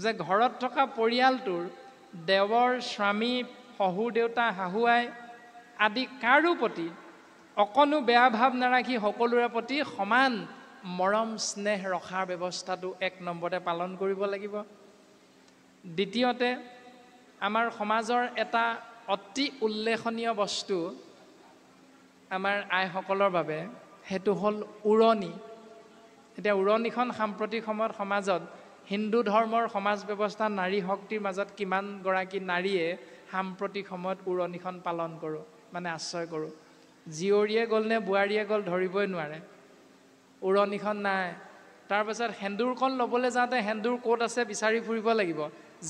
যে ঘৰত থকা পৰিয়ালটোৰ দেৱৰ স্বামী শহুৰ দেউতা শাহু আই আদি কাৰো প্ৰতি অকণো বেয়া ভাৱ নাৰাখি সকলোৰে প্ৰতি সমান মৰম স্নেহ ৰখাৰ ব্যৱস্থাটো ১ নম্বৰতে পালন কৰিব লাগিব। দ্বিতীয়তে আমাৰ সমাজৰ এটা অতি উল্লেখনীয় বস্তু আমাৰ আইসকলৰ বাবে সেইটো হ'ল উৰণি। এতিয়া উৰণিখন সাম্প্ৰতিক সময়ত সমাজত হিন্দু ধৰ্মৰ সমাজ ব্যৱস্থা নাৰী শক্তিৰ মাজত কিমানগৰাকী নাৰীয়ে সাম্প্ৰতিক সময়ত উৰণিখন পালন কৰোঁ, মানে আশ্ৰয় কৰোঁ। জীয়ৰীয়ে গ'ল নে বোৱাৰীয়ে গ'ল ধৰিবই নোৱাৰে, উৰণিখন নাই। তাৰপাছত সেন্দুৰখন ল'বলৈ যাওঁতে সেন্দুৰ ক'ত আছে বিচাৰি ফুৰিব লাগিব,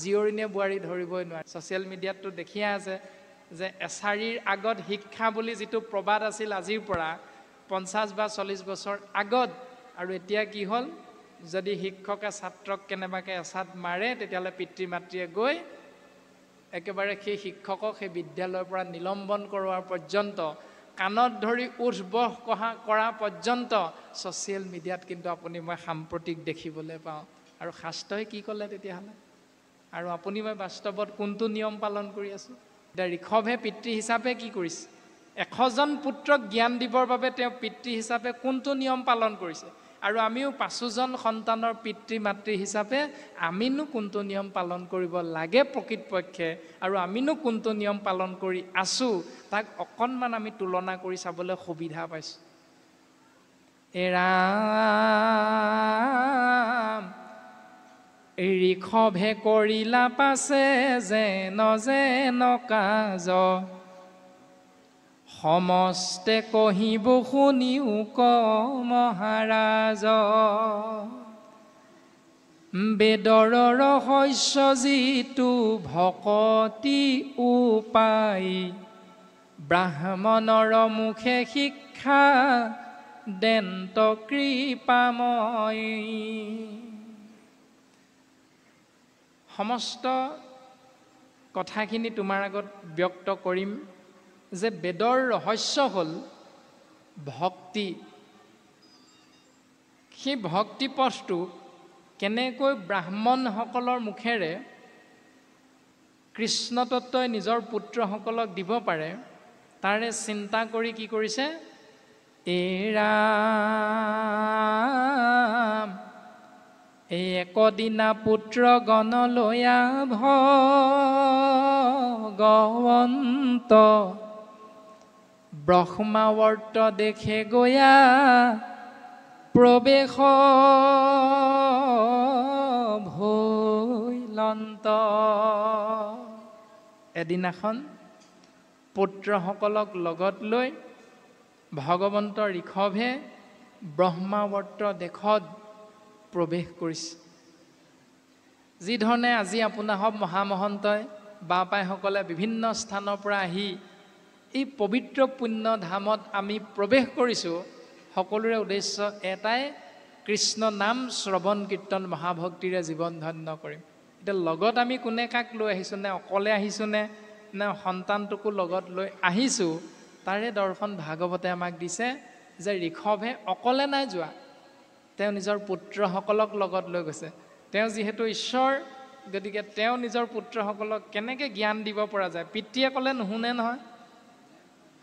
জীয়ৰী নে বোৱাৰী ধৰিবই নোৱাৰে। ছ'চিয়েল মিডিয়াততো দেখিয়ে আছে যে এছাৰিৰ আগত শিক্ষা বুলি যিটো প্ৰবাদ আছিল আজিৰ পৰা 50 বা 40 বছৰ আগত, আৰু এতিয়া কি হ'ল, যদি শিক্ষকে ছাত্ৰক কেনেবাকৈ এচাত মাৰে তেতিয়াহ'লে পিতৃ মাতৃয়ে গৈ একেবাৰে সেই শিক্ষকক সেই বিদ্যালয়ৰ পৰা নিলম্বন কৰোৱাৰ পৰ্যন্ত, কাণত ধৰি উঠ বহ কৰা পৰ্যন্ত ছ'চিয়েল মিডিয়াত কিন্তু আপুনি মই সাম্প্ৰতিক দেখিবলৈ পাওঁ। আৰু শাস্ত্ৰই কি ক'লে তেতিয়াহ'লে? আৰু আপুনি মই বাস্তৱত কোনটো নিয়ম পালন কৰি আছোঁ? এতিয়া ঋষভে পিতৃ হিচাপে কি কৰিছে? 100জন পুত্ৰক জ্ঞান দিবৰ বাবে তেওঁ পিতৃ হিচাপে কোনটো নিয়ম পালন কৰিছে? আৰু আমিও 5জন সন্তানৰ পিতৃ মাতৃ হিচাপে আমিনো কোনটো নিয়ম পালন কৰিব লাগে প্ৰকৃতপক্ষে, আৰু আমিনো কোনটো নিয়ম পালন কৰি আছোঁ, তাক অকণমান আমি তুলনা কৰি চাবলৈ সুবিধা পাইছোঁ। ৰাম ঋষভে কৰিলা পাছে যেন কাজ, সমস্তে কহিব শুনিও ক মহাৰাজ। বেদৰ ৰহস্য যিটো ভকতি উপায়, ব্ৰাহ্মণৰ মুখে শিক্ষা দেন্ত কৃপাময়। সমস্ত কথাখিনি তোমাৰ আগত ব্যক্ত কৰিম যে বেদৰ ৰহস্য হ'ল ভক্তি। সেই ভক্তি পথটো কেনেকৈ ব্ৰাহ্মণসকলৰ মুখেৰে কৃষ্ণ তত্ত্বই নিজৰ পুত্ৰসকলক দিব পাৰে, তাৰে চিন্তা কৰি কি কৰিছে? ৰাম একদিনা পুত্ৰ গণলৈয়া ভগৱন্ত, ব্ৰহ্মাৱৰ্ত দেখে গয়া প্ৰৱেশ ভৈলন্ত। এদিনাখন পুত্ৰসকলক লগত লৈ ভগৱন্ত ঋষভে ব্ৰহ্মাৱৰ্ত দেশত প্ৰৱেশ কৰিছে। যিধৰণে আজি আপোনাসৱ মহামহন্তই বাপাইসকলে বিভিন্ন স্থানৰ পৰা আহি এই পবিত্ৰ পুণ্য ধামত আমি প্ৰৱেশ কৰিছোঁ, সকলোৰে উদ্দেশ্য এটাই, কৃষ্ণ নাম শ্ৰৱণ কীৰ্তন মহাভক্তিৰে জীৱন ধন্য কৰিম। এতিয়া লগত আমি কোনে কাক লৈ আহিছোঁ, নে অকলে আহিছোঁ নে সন্তানটোকো লগত লৈ আহিছোঁ, তাৰে দৰ্শন ভাগৱতে আমাক দিছে যে ঋষভে অকলে নাই যোৱা, তেওঁ নিজৰ পুত্ৰসকলক লগত লৈ গৈছে। তেওঁ যিহেতু ঈশ্বৰ, গতিকে তেওঁ নিজৰ পুত্ৰসকলক কেনেকৈ জ্ঞান দিব পৰা যায়। পিতৃয়ে ক'লে নুশুনে নহয়।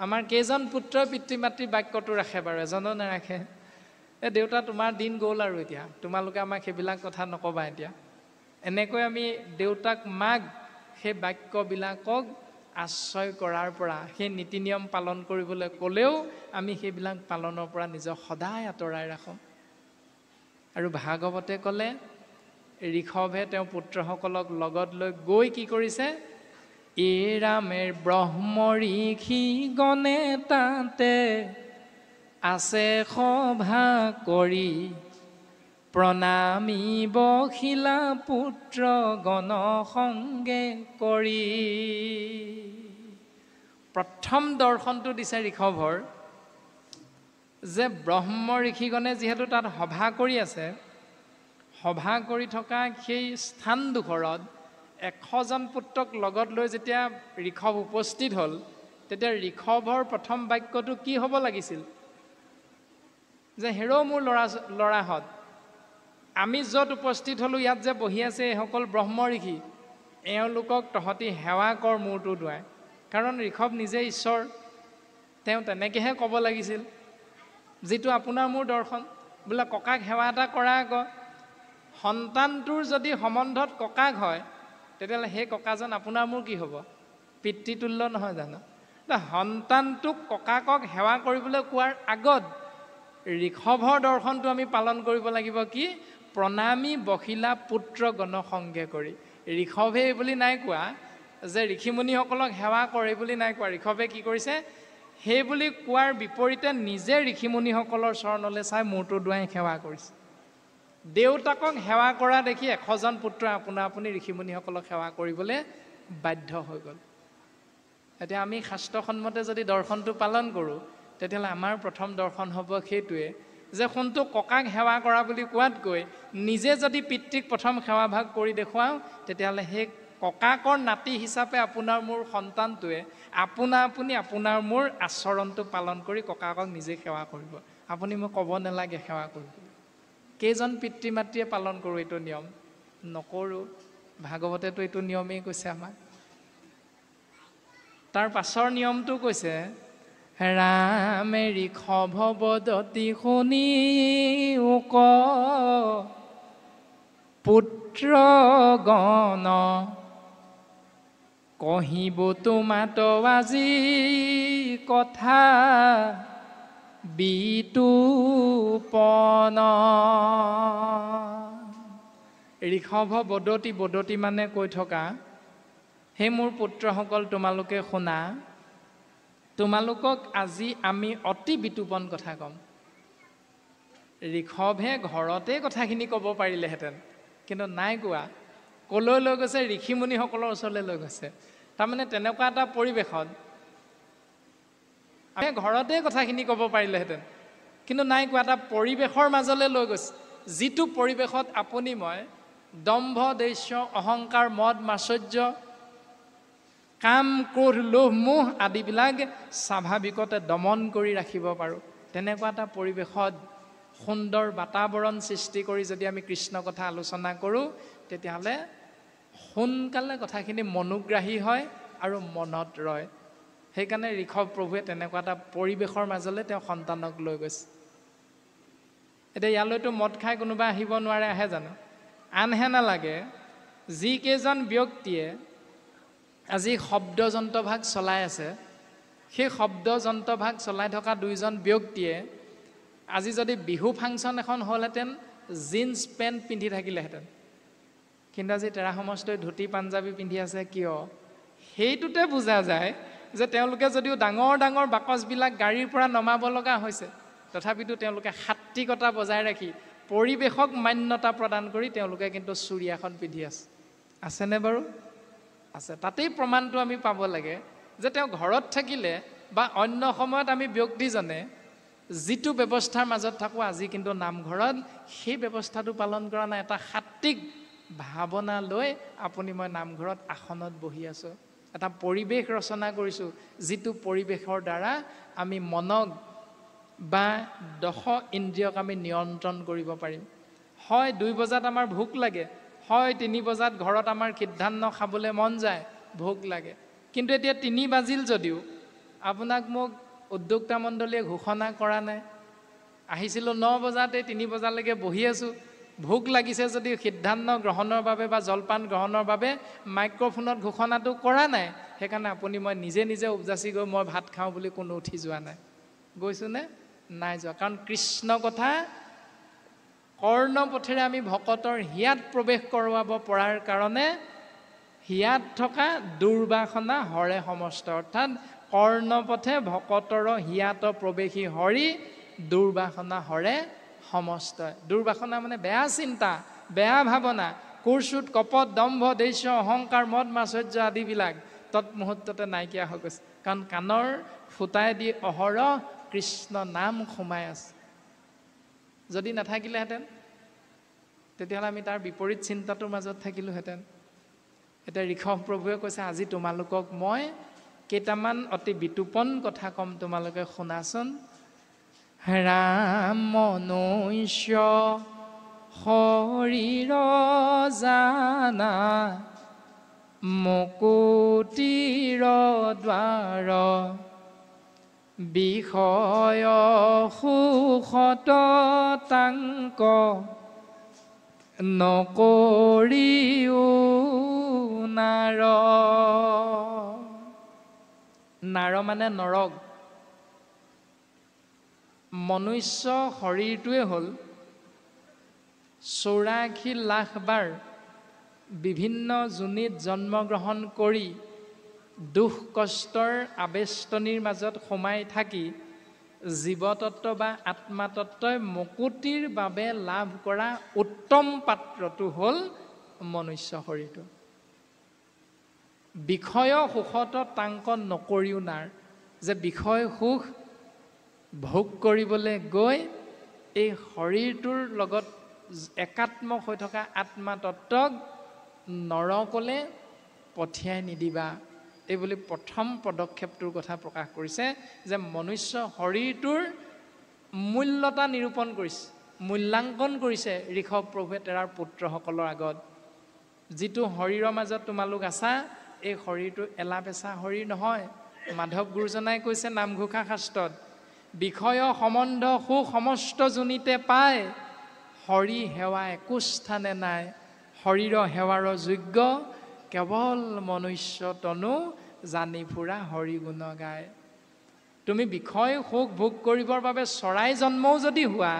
আমাৰ কেইজন পুত্ৰই পিতৃ মাতৃৰ বাক্যটো ৰাখে বাৰু? এজনো নাৰাখে। দেউতা তোমাৰ দিন গ'ল আৰু এতিয়া তোমালোকে আমাক সেইবিলাক কথা নক'বা এতিয়া। এনেকৈ আমি দেউতাক মাক সেই বাক্যবিলাকক আশ্ৰয় কৰাৰ পৰা, সেই নীতি নিয়ম পালন কৰিবলৈ ক'লেও আমি সেইবিলাক পালনৰ পৰা নিজক সদায় আঁতৰাই ৰাখোঁ। আৰু ভাগৱতে ক'লে ঋষভে তেওঁ পুত্ৰসকলক লগত লৈ গৈ কি কৰিছে? ৰামেৰ ব্ৰহ্ম ঋষি গণে তাতে আছে সভা কৰি, প্ৰণামী বখিলা পুত্ৰ গণ সংগে কৰি। প্ৰথম দৰ্শনটো দিছে ঋষভৰ যে ব্ৰহ্ম ঋষিগণে যিহেতু তাত সভা কৰি আছে, সভা কৰি থকা সেই স্থানডোখৰত 100জন পুত্ৰক লগত লৈ যেতিয়া ঋষভ উপস্থিত হ'ল, তেতিয়া ঋষভৰ প্ৰথম বাক্যটো কি হ'ব লাগিছিল? যে হেৰ' মোৰ ল'ৰাহঁত, আমি য'ত উপস্থিত হ'লোঁ ইয়াত যে বহি আছে এইসকল ব্ৰহ্ম ঋষি, এওঁলোকক তহঁতি সেৱা কৰ মূৰটো দুৱাই। কাৰণ ঋষভ নিজে ঈশ্বৰ, তেওঁ তেনেকৈহে ক'ব লাগিছিল, যিটো আপোনাৰ মোৰ দৰ্শন, বোলে ককাক সেৱা এটা কৰা আকৌ। সন্তানটোৰ যদি সম্বন্ধত ককাক হয়, তেতিয়াহ'লে সেই ককাজন আপোনাৰ মোৰ কি হ'ব? পিতৃতুল্য নহয় জানো? সন্তানটোক ককাকক সেৱা কৰিবলৈ কোৱাৰ আগত ঋষভৰ দৰ্শনটো আমি পালন কৰিব লাগিব, কি? প্ৰণামী বখিলা পুত্ৰ গণসংগে কৰি। ঋষভে এই বুলি নাই কোৱা যে ঋষিমুনিসকলক সেৱা কৰে বুলি নাই কোৱা। ঋষভে কি কৰিছে? সেই বুলি কোৱাৰ বিপৰীতে নিজে ঋষিমুনিসকলৰ চৰণলৈ চাই মূৰটো দুৱাই সেৱা কৰিছে। দেউতাকক সেৱা কৰা দেখি 100জন পুত্ৰই আপোনা আপুনি ঋষিমুনিসকলক সেৱা কৰিবলৈ বাধ্য হৈ গ'ল। এতিয়া আমি শাস্ত্ৰসন্মতে যদি দৰ্শনটো পালন কৰোঁ, তেতিয়াহ'লে আমাৰ প্ৰথম দৰ্শন হ'ব সেইটোৱে যে সোণটো ককাক সেৱা কৰা বুলি কোৱাতকৈ নিজে যদি পিতৃক প্ৰথম সেৱা ভাগ কৰি দেখুৱাওঁ, তেতিয়াহ'লে সেই ককাকৰ নাতি হিচাপে আপোনাৰ মোৰ সন্তানটোৱে আপুনি আপোনাৰ মোৰ আচৰণটো পালন কৰি ককাকক নিজে সেৱা কৰিব। আপুনি মোক ক'ব নালাগে সেৱা কৰিবলৈ। কেইজন পিতৃ মাতৃয়ে পালন কৰোঁ এইটো নিয়ম? নকৰোঁ। ভাগৱতেতো এইটো নিয়মেই কৈছে আমাক। তাৰ পাছৰ নিয়মটো কৈছে, ৰামে ঋষভ বদতি শুনি উক পুত্ৰ গণ কহিব তোমাত আজি কথা বিতুপন। ঋষভ বদতি, বদতি মানে কৈ থকা, হে মোৰ পুত্ৰসকল তোমালোকে শুনা, তোমালোকক আজি আমি অতি বিতুপন কথা ক'ম। ঋষভে ঘৰতে কথাখিনি ক'ব পাৰিলেহেঁতেন, কিন্তু নাই কোৱা। ক'লৈ লৈ গৈছে? ঋষিমুনিসকলৰ ওচৰলৈ লৈ গৈছে। তাৰমানে তেনেকুৱা এটা পৰিৱেশত আমি ঘৰতে কথাখিনি ক'ব পাৰিলেহেঁতেন, কিন্তু নাই কোৱা। এটা পৰিৱেশৰ মাজলৈ লৈ গৈছে, যিটো পৰিৱেশত আপুনি মই দম্ভ দৈস্য অহংকাৰ মদ মাচৰ্য কাম ক্ৰোধ লোভ মোহ আদিবিলাক স্বাভাৱিকতে দমন কৰি ৰাখিব পাৰোঁ। তেনেকুৱা এটা পৰিৱেশত সুন্দৰ বাতাবৰণ সৃষ্টি কৰি যদি আমি কৃষ্ণ কথা আলোচনা কৰোঁ, তেতিয়াহ'লে সোনকালে কথাখিনি মনোগ্ৰাহী হয় আৰু মনত ৰয়। সেইকাৰণে ঋষভ প্ৰভুৱে তেনেকুৱা এটা পৰিৱেশৰ মাজলৈ তেওঁ সন্তানক লৈ গৈছে। এতিয়া ইয়ালৈতো মদ খাই কোনোবা আহিব নোৱাৰে, আহে জানো? আনহে নালাগে, যিকেইজন ব্যক্তিয়ে আজি শব্দ যন্ত্ৰভাগ চলাই আছে, সেই শব্দ যন্ত্ৰভাগ চলাই থকা দুইজন ব্যক্তিয়ে আজি যদি বিহু ফাংচন এখন হ'লহেঁতেন, জিন্স পেণ্ট পিন্ধি থাকিলেহেঁতেন। কিন্তু আজি তেৰা সমস্তই ধুতি পাঞ্জাবী পিন্ধি আছে। কিয়? সেইটোতে বুজা যায় যে তেওঁলোকে যদিও ডাঙৰ ডাঙৰ বাকচবিলাক গাড়ীৰ পৰা নমাব লগা হৈছে, তথাপিতো তেওঁলোকে সাত্ত্বিকতা বজাই ৰাখি পৰিৱেশক মান্যতা প্ৰদান কৰি তেওঁলোকে কিন্তু চুৰিয়াখন পিন্ধি আছেনে বাৰু? আছে। তাতেই প্ৰমাণটো আমি পাব লাগে যে তেওঁ ঘৰত থাকিলে বা অন্য সময়ত আমি ব্যক্তিজনে যিটো ব্যৱস্থাৰ মাজত থাকোঁ, আজি কিন্তু নামঘৰত সেই ব্যৱস্থাটো পালন কৰা নাই। এটা সাত্ত্বিক ভাৱনা লৈ আপুনি মই নামঘৰত আসনত বহি আছোঁ, এটা পৰিৱেশ ৰচনা কৰিছোঁ, যিটো পৰিৱেশৰ দ্বাৰা আমি মনক বা 10 ইন্দ্ৰিয়ক আমি নিয়ন্ত্ৰণ কৰিব পাৰিম। হয় 2 বজাত আমাৰ ভোক লাগে, হয় 3 বজাত ঘৰত আমাৰ সিদ্ধান্ত খাবলৈ মন যায়, ভোক লাগে। কিন্তু এতিয়া 3 বাজিল যদিও আপোনাক মোক উদ্যোক্তা মণ্ডলীয়ে ঘোষণা কৰা নাই। আহিছিলোঁ 9 বজাতে, 3 বজালৈকে বহি আছোঁ। ভোক লাগিছে যদিও সিদ্ধান্ত গ্ৰহণৰ বাবে বা জলপান গ্ৰহণৰ বাবে মাইক্ৰফোনত ঘোষণাটো কৰা নাই। সেইকাৰণে আপুনি মই নিজে নিজে উপজাচি গৈ মই ভাত খাওঁ বুলি কোনো উঠি যোৱা নাই। গৈছোনে? নাই যোৱা। কাৰণ কৃষ্ণ কথা কৰ্ণপথেৰে আমি ভকতৰ হিয়াত প্ৰৱেশ কৰোৱাব পৰাৰ কাৰণে হিয়াত থকা দুৰ্বাসনা হৰে সমস্ত, অৰ্থাৎ কৰ্ণপথে ভকতৰ হিয়াত প্ৰৱেশী হৰি দুৰ্বাসনা হৰে সমস্ত। দুৰ্বাসনা মানে বেয়া চিন্তা, বেয়া ভাৱনা, কুৰ্চুট কপট দম্ভ দৈস্য অহংকাৰ মদ মাচৰ্য আদিবিলাক তৎমুহূৰ্ততে নাইকিয়া হৈ গৈছে। কাৰণ কাণৰ ফুটাই দি অহৰহ কৃষ্ণ নাম সোমাই আছে। যদি নাথাকিলেহেঁতেন তেতিয়াহ'লে আমি তাৰ বিপৰীত চিন্তাটোৰ মাজত থাকিলোহেঁতেন। এতিয়া ঋষভ প্ৰভুৱে কৈছে, আজি তোমালোকক মই কেইটামান অতি বিতুপন কথা ক'ম, তোমালোকে শুনাচোন। ৰাম মনুষ্য শৰীৰ জানা মুকুতিৰ দ্বাৰ বিষয় সুখত তাংক নকৰিও নাৰ নাৰ মানে নৰক মনুষ্য শৰীৰটোৱে হ'ল 84 লাখ বাৰ বিভিন্ন যোনিত জন্মগ্ৰহণ কৰি দুখ কষ্টৰ আবেষ্টনীৰ মাজত সোমাই থাকি জীৱতত্ত্ব বা আত্মাতত্ত্বই মুকুতিৰ বাবে লাভ কৰা উত্তম পাত্ৰটো হ'ল মনুষ্য শৰীৰটো বিষয় সুখত তাংক নকৰিও নাৰ যে বিষয় সুখ ভোগ কৰিবলৈ গৈ এই শৰীৰটোৰ লগত একাত্ম হৈ থকা আত্মাতত্ত্বক নৰকলে পঠিয়াই নিদিবা এই বুলি প্ৰথম পদক্ষেপটোৰ কথা প্ৰকাশ কৰিছে যে মনুষ্য শৰীৰটোৰ মূল্যতা নিৰূপণ কৰিছে মূল্যাংকন কৰিছে ঋষভ প্ৰভুৱে তেৰাৰ পুত্ৰসকলৰ আগত যিটো শৰীৰৰ মাজত তোমালোক আছা এই শৰীৰটো এলাপেচা শৰীৰ নহয় মাধৱ গুৰুজনাই কৈছে নামঘোষা শাস্ত্ৰত বিষয় সম্বন্ধ সুখ সমস্ত যোনিতে পায় হৰি সেৱা একো স্থানে নাই শৰীৰৰ সেৱাৰ যোগ্য কেৱল মনুষ্য তনু জানি ফুৰা হৰি গুণ গায় তুমি বিষয় সুখ ভোগ কৰিবৰ বাবে চৰাই জন্মও যদি হোৱা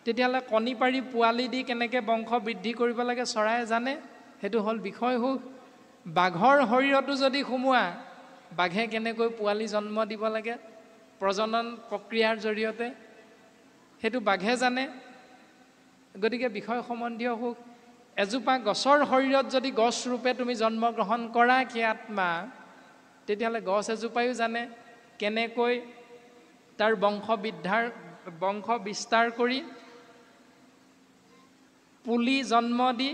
তেতিয়াহ'লে কণী পাৰি পোৱালি দি কেনেকৈ বংশ বৃদ্ধি কৰিব লাগে চৰায়ে জানে সেইটো হ'ল বিষয় সুখ বাঘৰ শৰীৰতো যদি সোমোৱা বাঘে কেনেকৈ পোৱালি জন্ম দিব লাগে প্ৰজনন প্ৰক্ৰিয়াৰ জৰিয়তে সেইটো বাঘে জানে গতিকে বিষয় সম্বন্ধীয় সুখ এজোপা গছৰ শৰীৰত যদি গছ ৰূপে তুমি জন্মগ্ৰহণ কৰা কি আত্মা তেতিয়াহ'লে গছ এজোপায়ো জানে কেনেকৈ তাৰ বংশ বিস্তাৰ কৰি পুলি জন্ম দি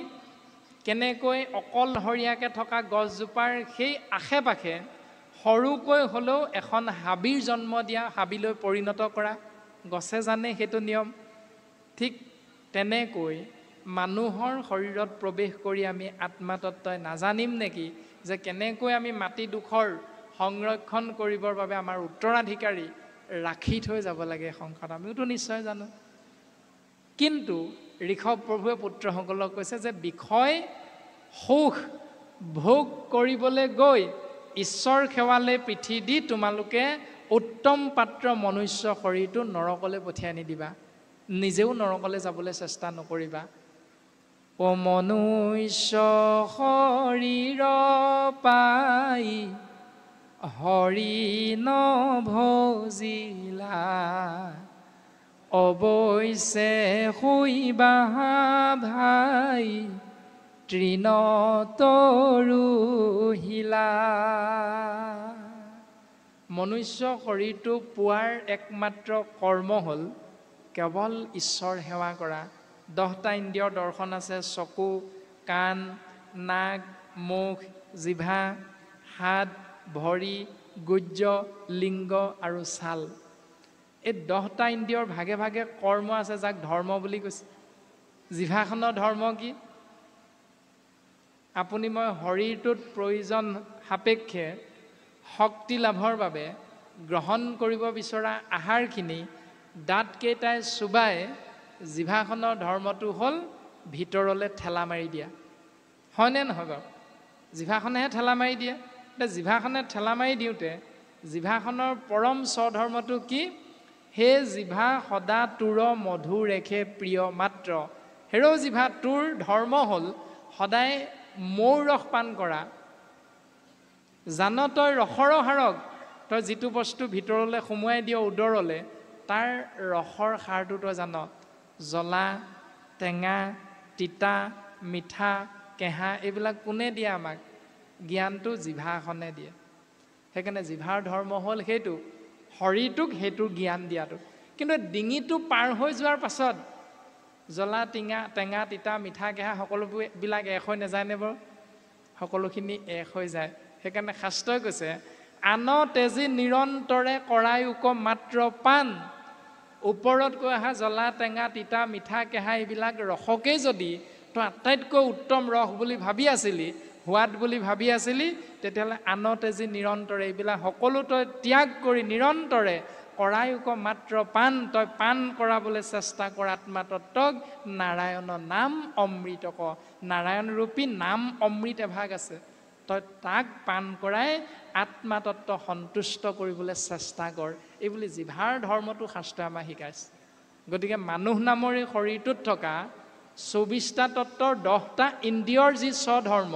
কেনেকৈ অকলশৰীয়াকৈ থকা গছজোপাৰ সেই আশে পাশে সৰুকৈ হ'লেও এখন হাবিৰ জন্ম দিয়া হাবিলৈ পৰিণত কৰা গছে জানে সেইটো নিয়ম ঠিক তেনেকৈ মানুহৰ শৰীৰত প্ৰৱেশ কৰি আমি আত্মাতত্ত্বই নাজানিম নেকি যে কেনেকৈ আমি মাটিডোখৰ সংৰক্ষণ কৰিবৰ বাবে আমাৰ উত্তৰাধিকাৰী ৰাখি থৈ যাব লাগে সংসাৰত আমিওতো নিশ্চয় জানো কিন্তু ঋষভ প্ৰভুৱে পুত্ৰসকলক কৈছে যে বিষয় সুখ ভোগ কৰিবলৈ গৈ ঈশ্বৰ সেৱালৈ পিঠি দি তোমালোকে উত্তম পাত্ৰ মনুষ্য শৰীৰটো নৰকলৈ পঠিয়াই নিদিবা নিজেও নৰকলৈ যাবলৈ চেষ্টা নকৰিবা ও মনুষ্য শৰীৰ পাই হৰি নভজিলা অৱশ্যে শুইবা ভাই তৃণ তৰুহিলা মনুষ্য শৰীৰটো পোৱাৰ একমাত্ৰ কৰ্ম হ'ল কেৱল ঈশ্বৰ সেৱা কৰা 10টা ইন্দ্ৰিয়ৰ দৰ্শন আছে চকু কাণ নাক মুখ জিভা হাত ভৰি গুজ্জ লিংগ আৰু ছাল এই 10টা ইন্দ্ৰিয়ৰ ভাগে ভাগে কৰ্ম আছে যাক ধৰ্ম বুলি কৈছে জিভাখনৰ ধৰ্ম কি আপুনি মই শৰীৰটোত প্ৰয়োজন সাপেক্ষে শক্তি লাভৰ বাবে গ্ৰহণ কৰিব বিচৰা আহাৰখিনি দাঁতকেইটাই চুবাই জিভাখনৰ ধৰ্মটো হ'ল ভিতৰলৈ ঠেলা মাৰি দিয়া হয়নে নহয় বাৰু জিভাখনেহে ঠেলা মাৰি দিয়ে জিভাখনে ঠেলা মাৰি দিওঁতে জিভাখনৰ পৰম স্বধৰ্মটো কি হে জিভা সদা তোৰ মধু ৰেখে প্ৰিয় মাত্ৰ হেৰ' জিভা তোৰ ধৰ্ম হ'ল সদায় মৌৰ ৰস পান কৰা জান তই ৰসৰ হাৰক তই যিটো বস্তু ভিতৰলৈ সোমোৱাই দিয় উদৰলৈ তাৰ ৰসৰ সাৰটো তই জান জ্বলা টেঙা তিতা মিঠা কেঁহা এইবিলাক কোনে দিয়ে আমাক জ্ঞানটো জিভাখনে দিয়ে সেইকাৰণে জিভাৰ ধৰ্ম হ'ল সেইটো শৰীৰটোক সেইটো জ্ঞান দিয়াটো কিন্তু ডিঙিটো পাৰ হৈ যোৱাৰ পাছত জ্বলা টেঙা তিতা মিঠা কেঁহা সকলোবিলাক এক হৈ নাযায়নে বাৰু সকলোখিনি এক হৈ যায় সেইকাৰণে শাস্ত্ৰই কৈছে আন তেজি নিৰন্তৰে কৰাই উক মাত্ৰ পাণ ওপৰত কৈ অহা জ্বলা টেঙা তিতা মিঠা কেহা এইবিলাক ৰসকেই যদি তই আটাইতকৈ উত্তম ৰস বুলি ভাবি আছিলি, সোৱাদ বুলি ভাবি আছিলি, তেতিয়াহ'লে আনতে যি নিৰন্তৰে এইবিলাক সকলো তই ত্যাগ কৰি নিৰন্তৰে কৰায়ুক মাত্ৰ পাণ, তই পাণ কৰাবলৈ চেষ্টা কৰ আত্মাতত্বক। নাৰায়ণৰ নাম অমৃতক, নাৰায়ণ ৰূপী নাম অমৃত এভাগ আছে, তই তাক পাণ কৰাই আত্মাতত্ব সন্তুষ্ট কৰিবলৈ চেষ্টা কৰ। এইবুলি জিভাৰ ধৰ্মটো শাস্ত্ৰই আমাক শিকাইছে। গতিকে মানুহ নামৰ এই শৰীৰটোত থকা 24টা তত্ত্বৰ 10টা ইন্দ্ৰিয়ৰ যি স্বধৰ্ম,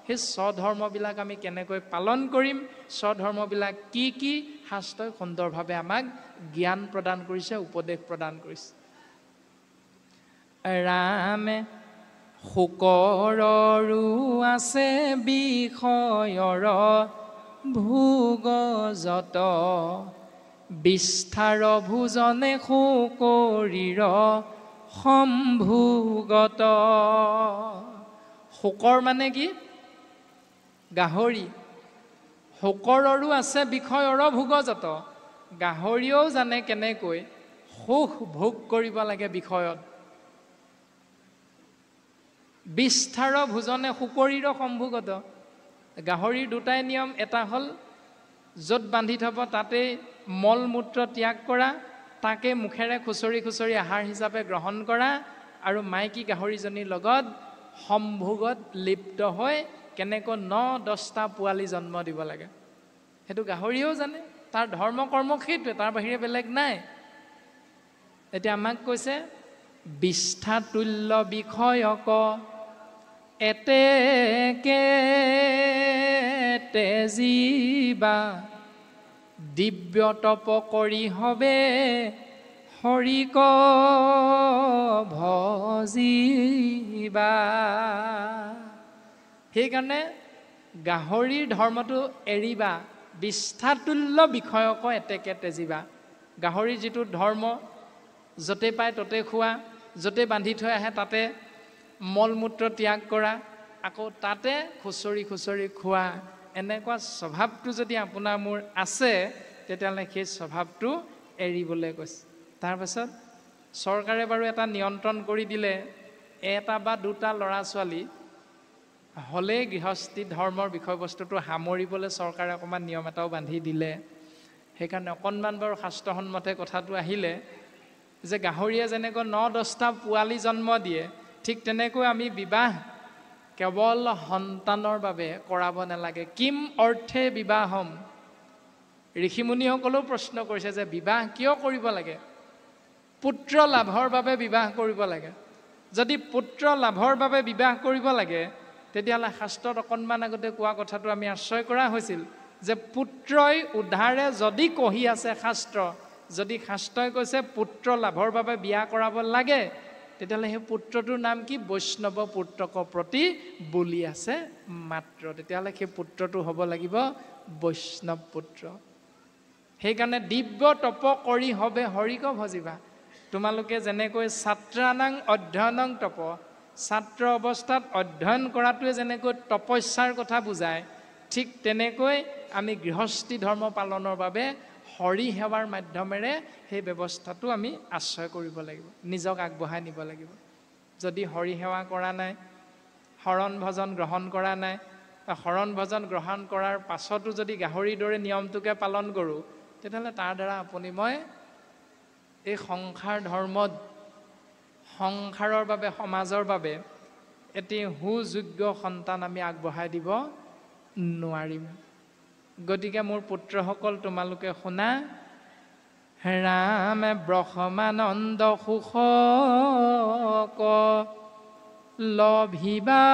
সেই স্বধৰ্মবিলাক আমি কেনেকৈ পালন কৰিম, স্বধৰ্মবিলাক কি কি, শাস্ত্ৰই সুন্দৰভাৱে আমাক জ্ঞান প্ৰদান কৰিছে, উপদেশ প্ৰদান কৰিছে। ৰামে শোকৰৰো আছে বিষয়ৰ ভোগ যত, বিস্তাৰ ভোজনে শোকৰীৰ সম্ভোগত। শোকৰ মানে কি? গাহৰি। শোকৰৰো আছে বিষয়ৰ ভোগযত, গাহৰিয়েও জানে কেনেকৈ সুখ ভোগ কৰিব লাগে বিষয়ত। বিস্তাৰ ভোজনে শোকৰীৰ সম্ভোগত। গাহৰিৰ দুটাই নিয়ম, এটা হ'ল য'ত বান্ধি থব তাতেই মল মূত্ৰ ত্যাগ কৰা, তাকে মুখেৰে খুচৰি খুচৰি আহাৰ হিচাপে গ্ৰহণ কৰা, আৰু মাইকী গাহৰিজনীৰ লগত সম্ভোগত লিপ্ত হৈ কেনেকৈ 9-10টা পোৱালি জন্ম দিব লাগে, সেইটো গাহৰিয়েও জানে। তাৰ ধৰ্ম কৰ্ম সেইটোৱে, তাৰ বাহিৰে বেলেগ নাই। এতিয়া আমাক কৈছে বিষ্ঠাতুল্য বিষয়ক এতেকে তেজীবা, দিব্য তপ কৰি হবে হৰিক ভজিবা। সেইকাৰণে গাহৰিৰ ধৰ্মটো এৰিবা। বিষ্ঠাতুল্য বিষয়ক এতেকে তেজীবা। গাহৰিৰ যিটো ধৰ্ম, য'তে পায় ত'তে খোৱা, য'তে বান্ধি থৈ আহে তাতে মল মূত্ৰ ত্যাগ কৰা, আকৌ তাতে খুচৰি খুচৰি খোৱা, এনেকুৱা স্বভাৱটো যদি আপোনাৰ মোৰ আছে, তেতিয়াহ'লে সেই স্বভাৱটো এৰিবলৈ কৈছে। তাৰপাছত চৰকাৰে বাৰু এটা নিয়ন্ত্ৰণ কৰি দিলে, 1 বা 2টা ল'ৰা ছোৱালী হ'লেই গৃহস্থী ধৰ্মৰ বিষয়বস্তুটো সামৰিবলৈ চৰকাৰে অকণমান নিয়ম এটাও বান্ধি দিলে। সেইকাৰণে অকণমান বাৰু শাস্ত্ৰসন্মতে কথাটো আহিলে যে গাহৰিয়ে যেনেকৈ 9-10টা পোৱালি জন্ম দিয়ে, ঠিক তেনেকৈ আমি বিবাহ কেৱল সন্তানৰ বাবে কৰাব নালাগে। কিম অৰ্থে বিবাহম। ঋষিমুনিসকলেও প্ৰশ্ন কৰিছে যে বিবাহ কিয় কৰিব লাগে? পুত্ৰ লাভৰ বাবে বিবাহ কৰিব লাগে। যদি পুত্ৰ লাভৰ বাবে বিবাহ কৰিব লাগে, তেতিয়াহ'লে শাস্ত্ৰত অকণমান আগতে কোৱা কথাটো আমি আশ্ৰয় কৰা হৈছিল যে পুত্ৰই উদ্ধাৰে যদি কহি আছে শাস্ত্ৰ, যদি শাস্ত্ৰই কৈছে পুত্ৰ লাভৰ বাবে বিয়া কৰাব লাগে, তেতিয়াহ'লে সেই পুত্ৰটোৰ নাম কি? বৈষ্ণৱ পুত্ৰক প্ৰতি বলি আছে মাত্ৰ। তেতিয়াহ'লে সেই পুত্ৰটো হ'ব লাগিব বৈষ্ণৱ পুত্ৰ। সেইকাৰণে দিব্য তপ কৰি হবে হৰিক ভজিবা। তোমালোকে যেনেকৈ ছাত্ৰানাং অধ্যয়নং তপ, ছাত্ৰ অৱস্থাত অধ্যয়ন কৰাটোৱে যেনেকৈ তপস্যাৰ কথা বুজায়, ঠিক তেনেকৈ আমি গৃহস্থী ধৰ্ম পালনৰ বাবে হৰি সেৱাৰ মাধ্যমেৰে সেই ব্যৱস্থাটো আমি আশ্ৰয় কৰিব লাগিব, নিজক আগবঢ়াই নিব লাগিব। যদি হৰি সেৱা কৰা নাই, শৰণ ভজন গ্ৰহণ কৰা নাই, বা শৰণ ভজন গ্ৰহণ কৰাৰ পাছতো যদি গাহৰিৰ দৰে নিয়মটোকে পালন কৰোঁ, তেতিয়াহ'লে তাৰ দ্বাৰা আপুনি মই এই সংসাৰ ধৰ্মত, সংসাৰৰ বাবে, সমাজৰ বাবে এটি সুযোগ্য সন্তান আমি আগবঢ়াই দিব নোৱাৰিম। গতিকে মোৰ পুত্ৰসকল, তোমালোকে শুনা, ৰামে ব্ৰহ্মানন্দ সুখক লভিবা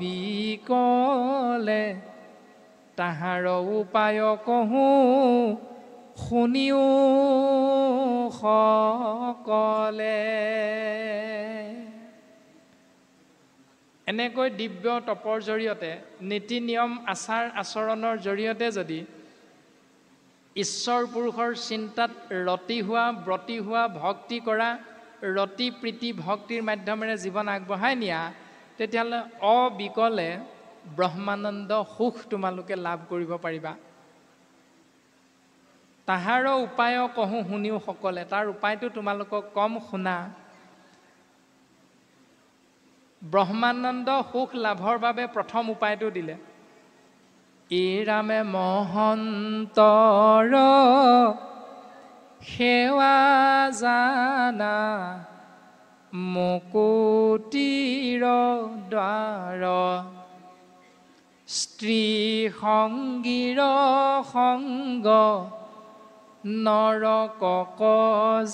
বিকলে, তাহাৰ উপায় কহোঁ শুনিও সকলে। এনেকৈ দিব্য তপৰ জৰিয়তে, নীতি নিয়ম আচাৰ আচৰণৰ জৰিয়তে যদি ঈশ্বৰ পুৰুষৰ চিন্তাত ৰতি হোৱা, ব্ৰতী হোৱা, ভক্তি কৰা, ৰতি প্ৰীতি ভক্তিৰ মাধ্যমেৰে জীৱন আগবঢ়াই নিয়া, তেতিয়াহ'লে অবিকলে ব্ৰহ্মানন্দ সুখ তোমালোকে লাভ কৰিব পাৰিবা। তাহাৰ উপায় কহোঁ শুনিও সকলে। তাৰ উপায়টো তোমালোকক কম, শুনা। ব্ৰহ্মানন্দ সুখ লাভৰ বাবে প্ৰথম উপায়টো দিলে। ইৰামে মহন্তৰ সেৱা জানা, মুকুতিৰ দ্বাৰ, স্ত্ৰী সংগীৰ সংগ, নৰকক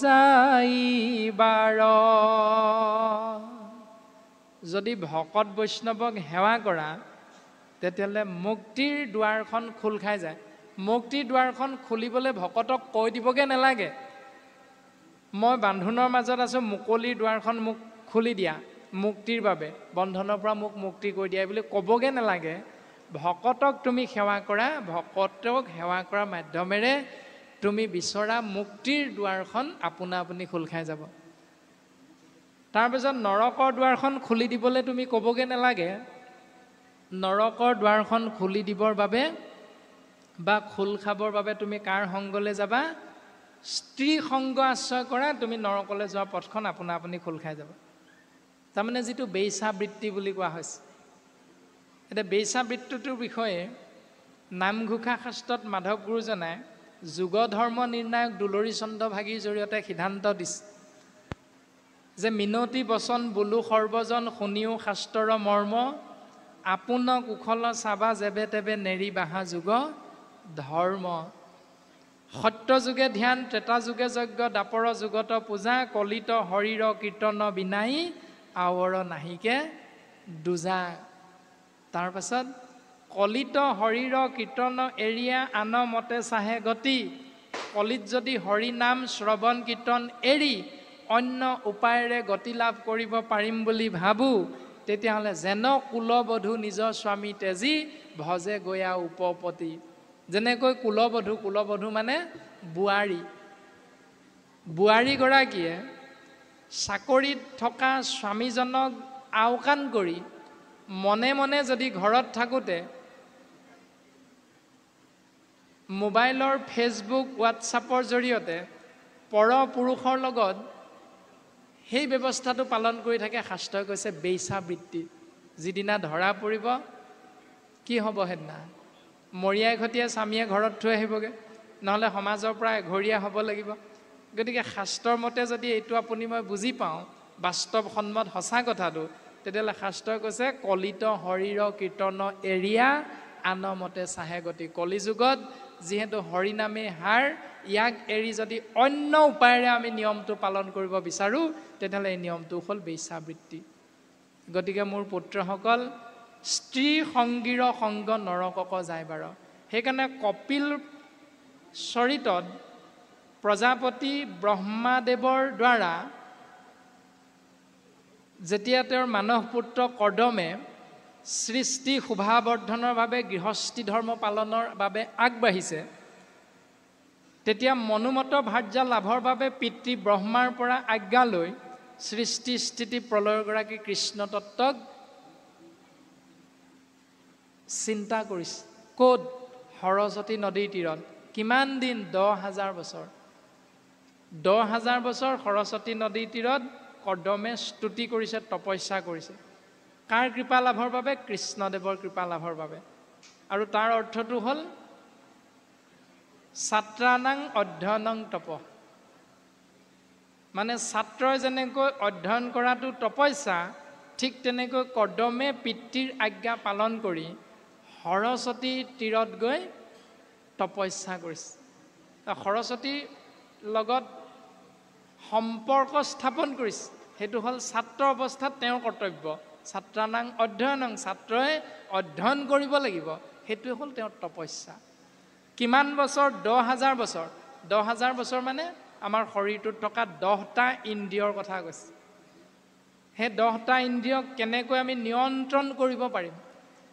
যাইবাৰ। যদি ভকত বৈষ্ণৱক সেৱা কৰা তেতিয়াহ'লে মুক্তিৰ দুৱাৰখন খোল খাই যায়। মুক্তিৰ দুৱাৰখন খুলিবলৈ ভকতক কৈ দিবগৈ নালাগে, মই বান্ধোনৰ মাজত আছোঁ, মুকলিৰ দুৱাৰখন মোক খুলি দিয়া মুক্তিৰ বাবে, বন্ধনৰ পৰা মোক মুক্তি কৰি দিয়া বুলি ক'বগৈ নালাগে। ভকতক তুমি সেৱা কৰা, ভকতক সেৱা কৰাৰ মাধ্যমেৰে তুমি বিচৰা মুক্তিৰ দুৱাৰখন আপোনা আপুনি খোল খাই যাব। তাৰপিছত নৰকৰ দুৱাৰখন খুলি দিবলৈ তুমি ক'বগৈ নালাগে। নৰকৰ দুৱাৰখন খুলি দিবৰ বাবে বা খোল খাবৰ বাবে তুমি কাৰ সংগলৈ যাবা? স্ত্ৰী সংগ আশ্ৰয় কৰা, তুমি নৰকলৈ যোৱা পথখন আপোনা আপুনি খোল খাই যাব। তাৰমানে যিটো বেইছাবৃত্তি বুলি কোৱা হৈছে। এতিয়া বেইছাবৃত্তিটোৰ বিষয়ে নামঘোষা শাস্ত্ৰত মাধৱ গুৰুজনাই যোগ ধৰ্ম নিৰ্ণায়ক দুলৰী চন্দ্ৰভাগীৰ জৰিয়তে সিদ্ধান্ত দিছে যে মিনতি বচন বোলো সৰ্বজন, শুনিও শাস্ত্ৰৰ মৰ্ম, আপোন কুশল চাবা যেবে তেবে, নেৰি বাহা যোগ ধৰ্ম। সত্য যুগে ধ্যান, ত্ৰেতা যুগে যজ্ঞ, দাপৰ যুগত পূজা, কলিত শৰীৰ কীৰ্তন বিনাই, আৱৰ নাহিকে দুজা। তাৰপাছত কলিত শৰীৰ কীৰ্তন এৰিয়া, আন মতে চাহে গতি। কলিত যদি হৰি নাম শ্ৰৱণ কীৰ্তন এৰি অন্য উপায়েৰে গতি লাভ কৰিব পাৰিম বুলি ভাবোঁ, তেতিয়াহ'লে যেন কুলবধূ নিজৰ স্বামী তেজী, ভজে গয়া উপপতি। যেনেকৈ কুলবধূ, কুলবধূ মানে বোৱাৰী, বোৱাৰীগৰাকীয়ে চাকৰিত থকা স্বামীজনক আওকাণ কৰি মনে মনে যদি ঘৰত থাকোঁতে মোবাইলৰ ফেচবুক হোৱাটছআপৰ জৰিয়তে পৰপুৰুষৰ লগত সেই ব্যৱস্থাটো পালন কৰি থাকে, শাস্ত্ৰই কৈছে বেইছাবৃত্তি। যিদিনা ধৰা পৰিব কি হ'ব? সেইদিনা মৰিয়াই ঘটিয়ে স্বামীয়ে ঘৰত থৈ আহিবগৈ, নহ'লে সমাজৰ পৰা এঘৰীয়া হ'ব লাগিব। গতিকে শাস্ত্ৰৰ মতে যদি এইটো আপুনি মই বুজি পাওঁ, বাস্তৱসন্মত সঁচা কথাটো, তেতিয়াহ'লে শাস্ত্ৰই কৈছে কলিত শৰীৰ কীৰ্তন এৰিয়া, আন মতে চাহে গতি। কলিযুগত যিহেতু হৰিনামেই হাৰ, ইয়াক এৰি যদি অন্য উপায়েৰে আমি নিয়মটো পালন কৰিব বিচাৰোঁ, তেতিয়াহ'লে এই নিয়মটো হ'ল বেইছাবৃত্তি। গতিকে মোৰ পুত্ৰসকল, স্ত্ৰী সংগীৰ সংগ, নৰকক যাইবাৰ। সেইকাৰণে কপিল চৰিতত প্ৰজাপতি ব্ৰহ্মাদেৱৰ দ্বাৰা যেতিয়া তেওঁৰ মানস পুত্ৰ কৰ্দমে সৃষ্টি শোভাবৰ্ধনৰ বাবে গৃহস্থী ধৰ্ম পালনৰ বাবে আগবাঢ়িছে, তেতিয়া মনোমত ভাৰ্যা লাভৰ বাবে পিতৃ ব্ৰহ্মাৰ পৰা আজ্ঞা লৈ সৃষ্টি স্থিতি প্ৰলয়গৰাকী কৃষ্ণ তত্ত্বক চিন্তা কৰিছে। ক'ত? সৰস্বতী নদীৰ তীৰত। কিমান দিন? 10,000 বছৰ। 10,000 বছৰ সৰস্বতী নদীৰ তীৰত কৰ্দমে স্তুতি কৰিছে, তপস্যা কৰিছে। কাৰ কৃপা লাভৰ বাবে? কৃষ্ণদেৱৰ কৃপা লাভৰ বাবে। আৰু তাৰ অৰ্থটো হ'ল ছাত্ৰানাং অধ্যয়নং তপ। মানে ছাত্ৰই যেনেকৈ অধ্যয়ন কৰাটো তপস্যা, ঠিক তেনেকৈ কৰ্দমে পিতৃৰ আজ্ঞা পালন কৰি সৰস্বতীৰ তীৰত গৈ তপস্যা কৰিছে। সৰস্বতীৰ লগত সম্পৰ্ক স্থাপন কৰিছে। সেইটো হ'ল ছাত্ৰ অৱস্থাত তেওঁৰ কৰ্তব্য। ছাত্ৰানাং অধ্যয়নং, ছাত্ৰই অধ্যয়ন কৰিব লাগিব, সেইটোৱে হ'ল তেওঁৰ তপস্যা। কিমান বছৰ? 10,000 বছৰ। 10,000 বছৰ মানে আমাৰ শৰীৰটোত থকা 10টা ইন্দ্ৰিয়ৰ কথা কৈছে। সেই 10টা ইন্দ্ৰিয়ক কেনেকৈ আমি নিয়ন্ত্ৰণ কৰিব পাৰিম?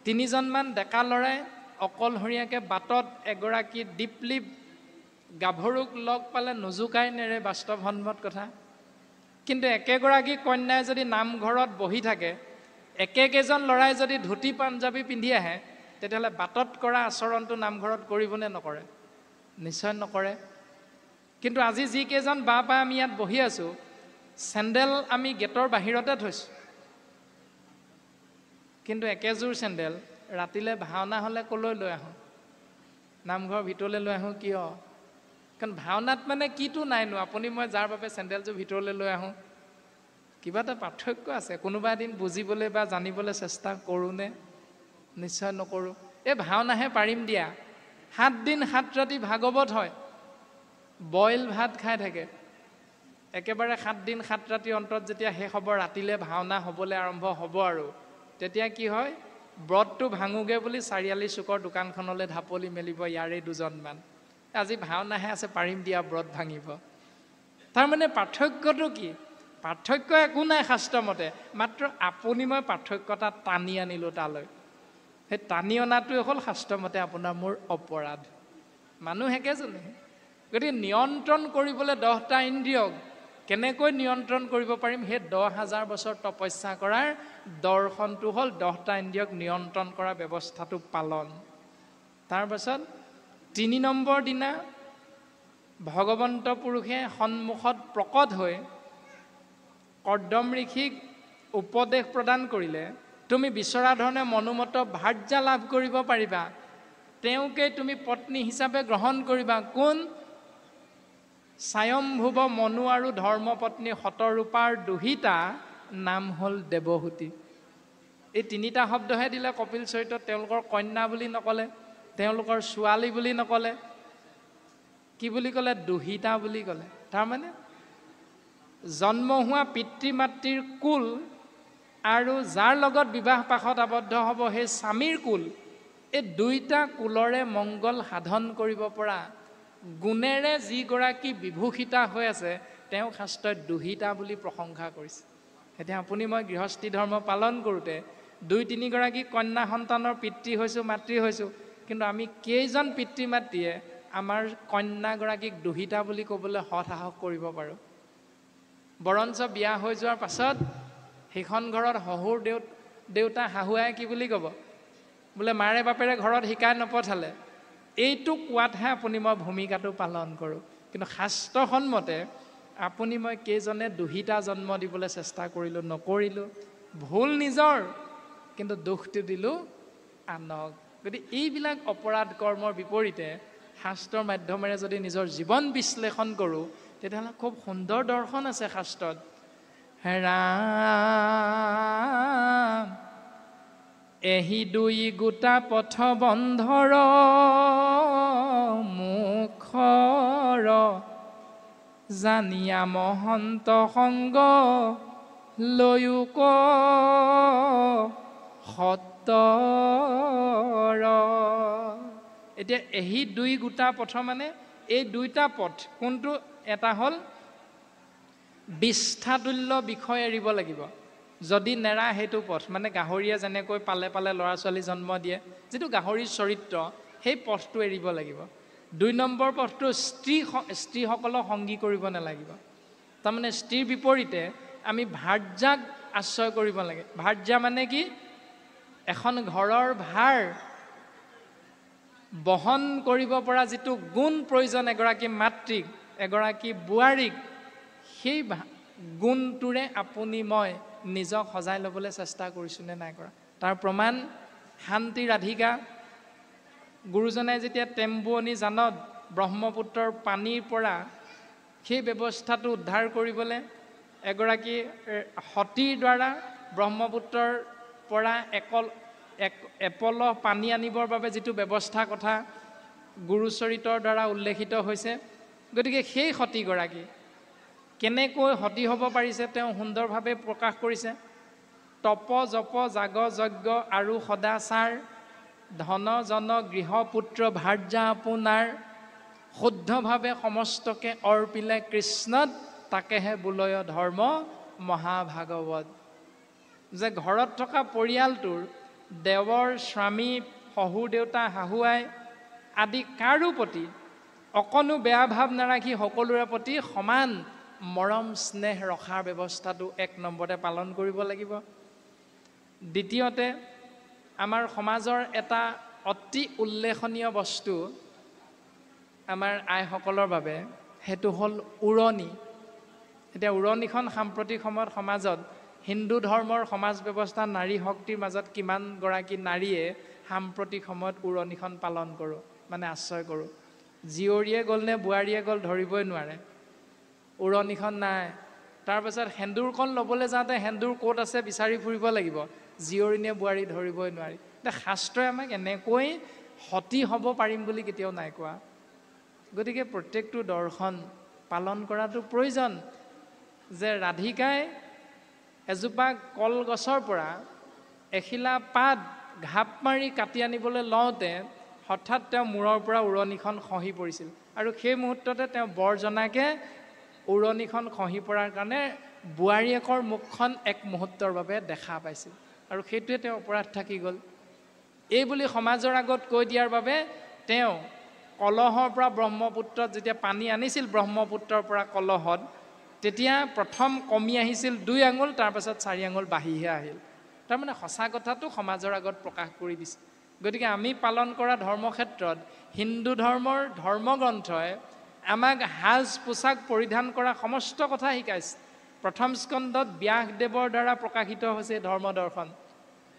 3জনমান ডেকা ল'ৰাই অকলশৰীয়াকৈ বাটত এগৰাকী দীপলিপ গাভৰুক লগ পালে নোজোকাই নেৰে, বাস্তৱসন্মত কথা। কিন্তু একেগৰাকী কন্যাই যদি নামঘৰত বহি থাকে, একেকেইজন ল'ৰাই যদি ধুতি পাঞ্জাবী পিন্ধি আহে, তেতিয়াহ'লে বাটত কৰা আচৰণটো নামঘৰত কৰিবনে নকৰে? নিশ্চয় নকৰে। কিন্তু আজি যিকেইজন বা আমি ইয়াত বহি আছোঁ, চেণ্ডেল আমি গেটৰ বাহিৰতে থৈছোঁ, কিন্তু একেযোৰ চেণ্ডেল ৰাতিলৈ ভাওনা হ'লে ক'লৈ লৈ আহোঁ? নামঘৰৰ ভিতৰলৈ লৈ আহোঁ। কিয়? কাৰণ ভাওনাত মানে কিটো নাইনো, আপুনি মই যাৰ বাবে চেণ্ডেলযোৰ ভিতৰলৈ লৈ আহোঁ, কিবা এটা পাৰ্থক্য আছে। কোনোবা এদিন বুজিবলৈ বা জানিবলৈ চেষ্টা কৰোঁনে? নিশ্চয় নকৰোঁ। এই ভাওনাহে পাৰিম দিয়া। 7 দিন 7 ৰাতি ভাগৱত হয়, বইল ভাত খাই থাকে। একেবাৰে 7 দিন 7 ৰাতি অন্তত যেতিয়া শেষ হ'ব, ৰাতিলৈ ভাওনা হ'বলৈ আৰম্ভ হ'ব আৰু তেতিয়া কি হয়, ব্ৰতটো ভাঙোগে বুলি চাৰিআলি চুকৰ দোকানখনলৈ ঢাপলি মেলিব ইয়াৰে 2জনমান। আজি ভাওনাহে আছে, পাৰিম দিয়া ব্ৰত ভাঙিব। তাৰমানে পাৰ্থক্যটো কি? পাৰ্থক্য একো নাই শাস্ত্ৰমতে, মাত্ৰ আপুনি মই পাৰ্থক্যতা টানি আনিলোঁ তালৈ। সেই টানি অনাটোৱে হ'ল শাস্ত্ৰমতে আপোনাৰ মোৰ অপৰাধ। মানুহ একেজনে। গতিকে নিয়ন্ত্ৰণ কৰিবলৈ 10টা ইন্দ্ৰিয়ক কেনেকৈ নিয়ন্ত্ৰণ কৰিব পাৰিম, সেই 10,000 বছৰ তপস্যা কৰাৰ দৰ্শনটো হ'ল 10টা ইন্দ্ৰিয়ক নিয়ন্ত্ৰণ কৰা ব্যৱস্থাটো পালন। তাৰপাছত 3 নম্বৰ দিনা ভগৱন্ত পুৰুষে সন্মুখত প্ৰকট হৈ কৰ্দম ঋষিক উপদেশ প্ৰদান কৰিলে, তুমি বিচৰা ধৰণে মনোমত ভাৰ্যা লাভ কৰিব পাৰিবা, তেওঁকে তুমি পত্নী হিচাপে গ্ৰহণ কৰিবা। কোন? স্বয়ম্ভুৱ মনু আৰু ধৰ্মপত্নী শতৰূপাৰ দুহিতা, নাম হ'ল দেৱহূতি। এই 3টা শব্দহে দিলে কপিল চৰিত্ৰত। তেওঁলোকৰ কন্যা বুলি নকলে, তেওঁলোকৰ ছোৱালী বুলি নকলে, কি বুলি ক'লে? দুহিতা বুলি ক'লে। তাৰমানে জন্ম হোৱা পিতৃ মাতৃৰ কুল আৰু যাৰ লগত বিবাহ পাশত আবদ্ধ হ'ব সেই স্বামীৰ কুল, এই 2টা কুলৰে মংগল সাধন কৰিব পৰা গুণেৰে যিগৰাকী বিভূষিতা হৈ আছে, তেওঁ শাস্ত্ৰত দুহিতা বুলি প্ৰশংসা কৰিছে। এতিয়া আপুনি মই গৃহস্থী ধৰ্ম পালন কৰোঁতে 2-3 গৰাকী কন্যা সন্তানৰ পিতৃ হৈছোঁ, মাতৃ হৈছোঁ, কিন্তু আমি কেইজন পিতৃ মাতৃয়ে আমাৰ কন্যাগৰাকীক দুহিতা বুলি ক'বলৈ সৎসাহস কৰিব পাৰোঁ? বৰঞ্চ বিয়া হৈ যোৱাৰ পাছত সেইখন ঘৰত শহুৰ দেউতা শাহুৱাই কি বুলি ক'ব? বোলে মাৰে বাপেৰে ঘৰত শিকাই নপঠালে। এইটো কোৱাতহে আপুনি মই ভূমিকাটো পালন কৰোঁ। কিন্তু শাস্ত্ৰসন্মতে আপুনি মই কেইজনে দুহিতা জন্ম দিবলৈ চেষ্টা কৰিলোঁ? নকৰিলোঁ। ভুল নিজৰ, কিন্তু দুখটো দিলোঁ আনক। গতিকে এইবিলাক অপৰাধ কৰ্মৰ বিপৰীতে শাস্ত্ৰৰ মাধ্যমেৰে যদি নিজৰ জীৱন বিশ্লেষণ কৰোঁ, তেতিয়াহ'লে খুব সুন্দৰ দৰ্শন আছে শাস্ত্ৰত। ৰাম এহি 2 গোটা পথ বন্ধৰ মুখৰ, জানিয়া মহন্ত সংগ লৈয়োক সত্তৰ। এতিয়া এহি 2 গোটা পথ মানে এই 2টা পথ কোনটো? এটা হ'ল বিষ্ঠাতুল্য বিষয় এৰিব লাগিব। যদি নেৰা সেইটো পথ, মানে গাহৰিয়ে যেনেকৈ পালে পালে ল'ৰা ছোৱালী জন্ম দিয়ে, যিটো গাহৰিৰ চৰিত্ৰ, সেই পথটো এৰিব লাগিব। 2 নম্বৰ পথটো স্ত্ৰীসকলক সংগী কৰিব নালাগিব। তাৰমানে স্ত্ৰীৰ বিপৰীতে আমি ভাৰ্যাক আশ্ৰয় কৰিব লাগে। ভাৰ্যা মানে কি? এখন ঘৰৰ ভাৰ বহন কৰিব পৰা যিটো গুণ প্ৰয়োজন এগৰাকী মাতৃক, এগৰাকী বোৱাৰীক, সেই গুণটোৰে আপুনি মই নিজক সজাই ল'বলৈ চেষ্টা কৰিছোঁ নে নাই কৰা? তাৰ প্ৰমাণ শান্তি ৰাধিকা গুৰুজনাই যেতিয়া টেম্বুৱনী জানত ব্ৰহ্মপুত্ৰৰ পানীৰ পৰা সেই ব্যৱস্থাটো উদ্ধাৰ কৰিবলৈ এগৰাকী সতীৰ দ্বাৰা ব্ৰহ্মপুত্ৰৰ পৰা এপলহ পানী আনিবৰ বাবে যিটো ব্যৱস্থাৰ কথা গুৰুচৰিতৰ দ্বাৰা উল্লেখিত হৈছে, গতিকে সেই সতীগৰাকী কেনেকৈ সতী হ'ব পাৰিছে তেওঁ সুন্দৰভাৱে প্ৰকাশ কৰিছে। তপ জপ জাগ যজ্ঞ আৰু সদাচাৰ, ধন জন গৃহ পুত্ৰ ভাৰ্যা আপোনাৰ, শুদ্ধভাৱে সমস্তকে অৰ্পিলে কৃষ্ণত, তাকেহে বোলয় ধৰ্ম মহাভাগৱত। যে ঘৰত থকা পৰিয়ালটোৰ দেৱৰ স্বামী শহুৰ দেউতা শাহুৱাই আদি কাৰো প্ৰতি অকণো বেয়া ভাৱ নাৰাখি সকলোৰে প্ৰতি সমান মৰম স্নেহ ৰখাৰ ব্যৱস্থাটো 1 নম্বৰতে পালন কৰিব লাগিব। দ্বিতীয়তে আমাৰ সমাজৰ এটা অতি উল্লেখনীয় বস্তু আমাৰ আইসকলৰ বাবে সেইটো হ'ল উৰণি। এতিয়া উৰণিখন সাম্প্ৰতিক সময়ত সমাজত হিন্দু ধৰ্মৰ সমাজ ব্যৱস্থা নাৰী শক্তিৰ মাজত কিমানগৰাকী নাৰীয়ে সাম্প্ৰতিক সময়ত উৰণিখন পালন কৰোঁ, মানে আশ্ৰয় কৰোঁ। জীয়ৰীয়ে গ'ল নে বোৱাৰীয়ে গ'ল ধৰিবই নোৱাৰে, উৰণিখন নাই। তাৰপাছত সেন্দুৰকণ ল'বলৈ যাওঁতে সেন্দুৰ ক'ত আছে বিচাৰি ফুৰিব লাগিব, জীয়ৰী নে বোৱাৰী ধৰিবই নোৱাৰি। এতিয়া শাস্ত্ৰই আমাক এনেকৈ সতী হ'ব পাৰিম বুলি কেতিয়াও নাই কোৱা। গতিকে প্ৰত্যেকটো দৰ্শন পালন কৰাটো প্ৰয়োজন। যে ৰাধিকাই এজোপা কলগছৰ পৰা এখিলা পাত ঘাপ মাৰি কাটি আনিবলৈ লওঁতে হঠাৎ তেওঁ মূৰৰ পৰা উৰণিখন খহি পৰিছিল, আৰু সেই মুহূৰ্ততে তেওঁ বৰজনাকে উৰণিখন খহি পৰাৰ কাৰণে বোৱাৰীয়েকৰ মুখখন এক মুহূৰ্তৰ বাবে দেখা পাইছিল, আৰু সেইটোৱে তেওঁ অপৰাধ থাকি গ'ল। এই বুলি সমাজৰ আগত কৈ দিয়াৰ বাবে তেওঁ কলহৰ পৰা ব্ৰহ্মপুত্ৰত যেতিয়া পানী আনিছিল, ব্ৰহ্মপুত্ৰৰ পৰা কলহত, তেতিয়া প্ৰথম কমি আহিছিল 2 আঙুল, তাৰপাছত 4 আঙুল বাঢ়িহে আহিল। তাৰমানে সঁচা কথাটো সমাজৰ আগত প্ৰকাশ কৰি দিছে। গতিকে আমি পালন কৰা ধৰ্মক্ষেত্ৰত হিন্দু ধৰ্মৰ ধৰ্মগ্ৰন্থই আমাক সাজ পোছাক পৰিধান কৰা সমস্ত কথা শিকাইছে। প্ৰথম স্কন্ধত ব্যাসদেৱৰ দ্বাৰা প্ৰকাশিত হৈছে ধৰ্মদৰ্শন।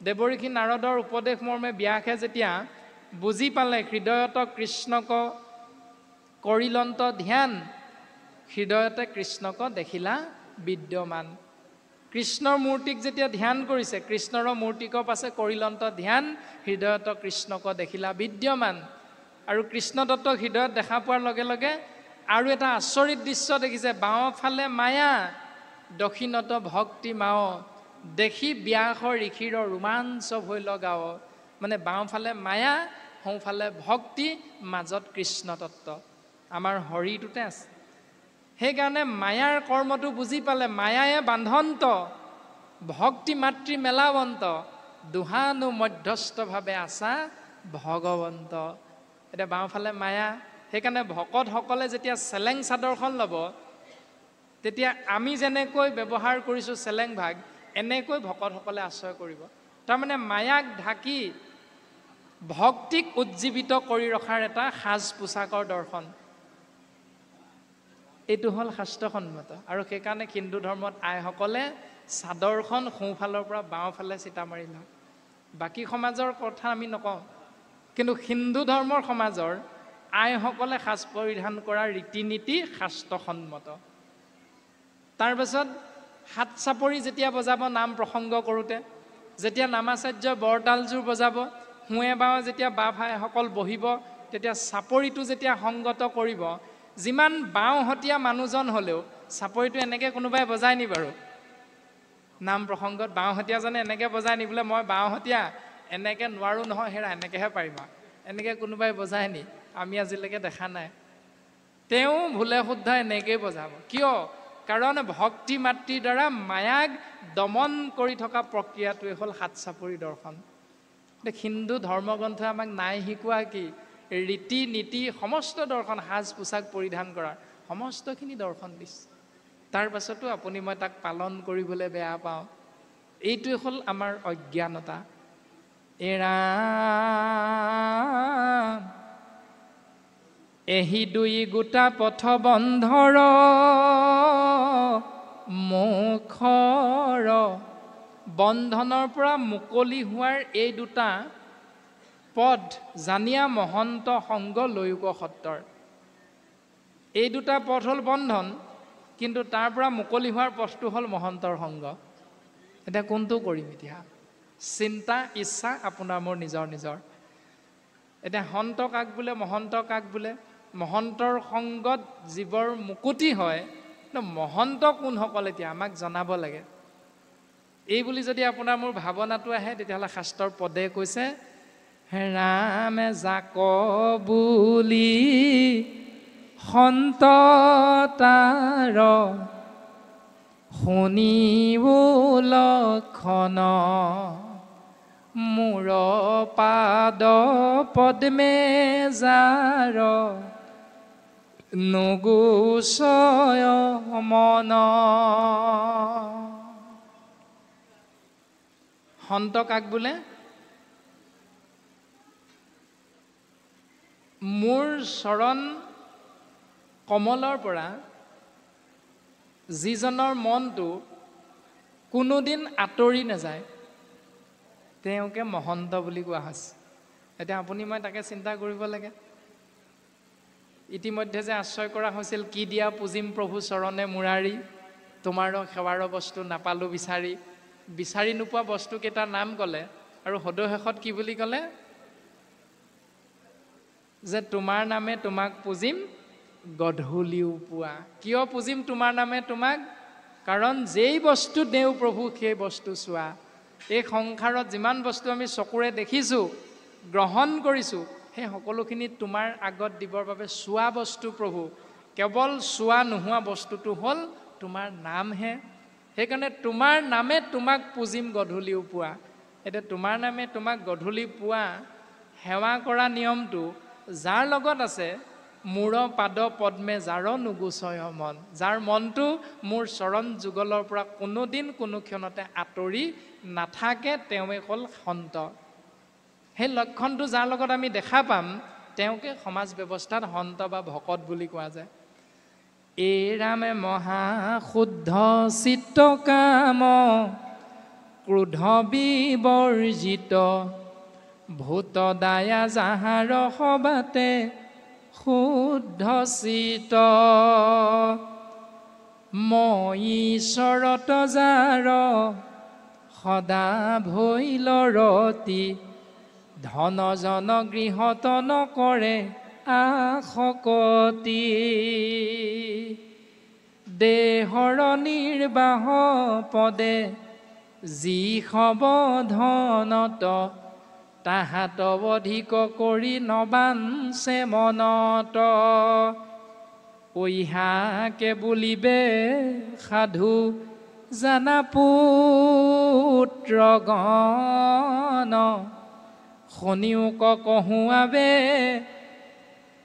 দেৱঋষি নাৰদৰ উপদেশ মৰ্মে ব্যাসে যেতিয়া বুজি পালে হৃদয়ত কৃষ্ণক কৰিলন্ত ধ্যান, হৃদয়তে কৃষ্ণক দেখিলা বিদ্যমান। কৃষ্ণৰ মূৰ্তিক যেতিয়া ধ্যান কৰিছে, কৃষ্ণৰ মূৰ্তিক পাছে কৰিলন্ত ধ্যান, হৃদয়ত কৃষ্ণক দেখিলা বিদ্যমান। আৰু কৃষ্ণদত্তক হৃদয়ত দেখা পোৱাৰ লগে লগে আৰু এটা আচৰিত দৃশ্য দেখিছে, বাওঁফালে মায়া দক্ষিণত ভক্তি মাও, দেখি ব্যাসৰ ঋষিৰ ৰোমাঞ্চ ভৈ লগাও। মানে বাওঁফালে মায়া, সোঁফালে ভক্তি, মাজত কৃষ্ণ তত্ত্ব আমাৰ হৰিটোতে আছে। সেইকাৰণে মায়াৰ কৰ্মটো বুজি পালে, মায়ায়ে বান্ধন্ত, ভক্তি মাতৃ মেলাৱন্ত, দুহানো মধ্যস্থভাৱে আছা ভগৱন্ত। এতিয়া বাওঁফালে মায়া, সেইকাৰণে ভকতসকলে যেতিয়া চেলেং চাদৰখন ল'ব, তেতিয়া আমি যেনেকৈ ব্যৱহাৰ কৰিছোঁ চেলেং ভাগ, এনেকৈ ভকতসকলে আশ্ৰয় কৰিব। তাৰমানে মায়াক ঢাকি ভক্তিক উজ্জীৱিত কৰি ৰখাৰ এটা সাজ পোছাকৰ দৰ্শন। এইটো হ'ল শাস্ত্ৰসন্মত। আৰু সেইকাৰণে হিন্দু ধৰ্মত আইসকলে চাদৰখন সোঁফালৰ পৰা বাওঁফালে চিতা মাৰি লয়। বাকী সমাজৰ কথা আমি নকওঁ, কিন্তু হিন্দু ধৰ্মৰ সমাজৰ আইসকলে সাজ পৰিধান কৰা ৰীতি নীতি শাস্ত্ৰসন্মত। তাৰপাছত হাত চাপৰি যেতিয়া বজাব নাম প্ৰসংগ কৰোঁতে, যেতিয়া নামাচাৰ্যই বৰতালযোৰ বজাব, সোঁৱে বাওঁৱে যেতিয়া বাপ ভাইসকল বহিব, তেতিয়া চাপৰিটো যেতিয়া সংগত কৰিব, যিমান বাওঁহতীয়া মানুহজন হ'লেও চাপৰিটো এনেকৈ কোনোবাই বজাই নি বাৰু? নাম প্ৰসংগত বাওঁহতীয়াজনে এনেকৈ বজাই নি, বোলে মই বাওঁহতীয়া এনেকৈ নোৱাৰোঁ নহয়, হেৰা এনেকৈহে পাৰিম, এনেকৈ কোনোবাই বজাই নি? আমি আজিলৈকে দেখা নাই। তেওঁ ভুলে শুদ্ধ এনেকৈয়ে বজাব। কিয়? কাৰণ ভক্তি মাতৃৰ দ্বাৰা মায়াক দমন কৰি থকা প্ৰক্ৰিয়াটোৱে হ'ল হাত চাপৰি দৰ্শন। হিন্দু ধৰ্মগ্ৰন্থই আমাক নাই শিকোৱা কি? ৰীতি নীতি সমস্ত দৰ্শন, সাজ পোছাক পৰিধান কৰাৰ সমস্তখিনি দৰ্শন দিছে। তাৰ পাছতো আপুনি মই তাক পালন কৰিবলৈ বেয়া পাওঁ, এইটোৱে হ'ল আমাৰ অজ্ঞানতা। এৰা এহি দুই গোটা পথ বন্ধৰ মুখৰ, বন্ধনৰ পৰা মুকলি হোৱাৰ এই দুটা পদ জানিয়া মহন্ত সংগ লৈক সত্তৰ। এই দুটা পথ হ'ল বন্ধন, কিন্তু তাৰ পৰা মুকলি হোৱাৰ পথটো হ'ল মহন্তৰ সংগ। এতিয়া কোনটো কৰিম? এতিয়া চিন্তা ইচ্ছা আপোনাৰ মোৰ নিজৰ নিজৰ। এতিয়া সন্ত কাক বোলে, মহন্ত কাক বোলে? মহন্তৰ সংগত জীৱৰ মুকুতি হয়, মহন্ত কোনসকল এতিয়া আমাক জনাব লাগে। এই বুলি যদি আপোনাৰ মোৰ ভাৱনাটো আহে, তেতিয়াহ'লে শাস্ত্ৰৰ পদে কৈছে, ৰামে যাক বুলি সন্ত তাৰ শুনিব লক্ষণ, মূৰ পাদ পদ্মে যাৰ নুগুচয় মন। সন্ত কাক বোলে? মোৰ চৰণ কমলৰ পৰা যিজনৰ মনটো কোনোদিন আঁতৰি নাযায় তেওঁকে মহন্ত বুলি কোৱা হৈছে। এতিয়া আপুনি মই তাকে চিন্তা কৰিব লাগে। ইতিমধ্যে যে আশ্ৰয় কৰা হৈছিল, কি দিয়া পুজিম প্ৰভু চৰণে মুৰাৰী, তোমাৰ সেৱাৰ বস্তু নাপালোঁ বিচাৰি। বিচাৰি নোপোৱা বস্তুকেইটাৰ নাম ক'লে আৰু সদশেষত কি বুলি ক'লে? যে তোমাৰ নামে তোমাক পুজিম গধূলিও পুৱা। কিয় পুজিম তোমাৰ নামে তোমাক? কাৰণ যেই বস্তু দেও প্ৰভু সেই বস্তু চোৱা। এই সংসাৰত যিমান বস্তু আমি চকুৰে দেখিছোঁ, গ্ৰহণ কৰিছোঁ, সেই সকলোখিনি তোমাৰ আগত দিবৰ বাবে চোৱা বস্তু প্ৰভু। কেৱল চোৱা নোহোৱা বস্তুটো হ'ল তোমাৰ নামহে। সেইকাৰণে তোমাৰ নামে তোমাক পুজিম গধূলিও পুৱা। এতিয়া তোমাৰ নামে তোমাক গধূলি পুৱা সেৱা কৰা নিয়মটো যাৰ লগত আছে, মূৰ পাদ পদ্মে যাৰ নুগুচয় মন, যাৰ মনটো মোৰ চৰণ যুগলৰ পৰা কোনোদিন কোনো ক্ষণতে আঁতৰি নাথাকে, তেওঁৱে হ'ল সন্ত। সেই লক্ষণটো যাৰ লগত আমি দেখা পাম তেওঁকে সমাজ ব্যৱস্থাত সন্ত বা ভকত বুলি কোৱা যায়। এই ৰামে মহা শুদ্ধ চিত্ত কাম, ক্ৰোধ বিবৰ্জিত, ভূত দায়া যাহাৰ সবাতে শুদ্ধ চিত। মই ঈশ্বৰত যাৰ সদা ভৈল ৰতি, ধন জন গৃহত নকৰে আশকতি। দেহৰ নিৰ্বাহ পদে যি সবধনত, তাহাত অধিক কৰি নবাঞ্চে মনত। ঐহাকে বুলিবে সাধু জানা পুত্ৰগণ, শুনিওক কহুৱাবে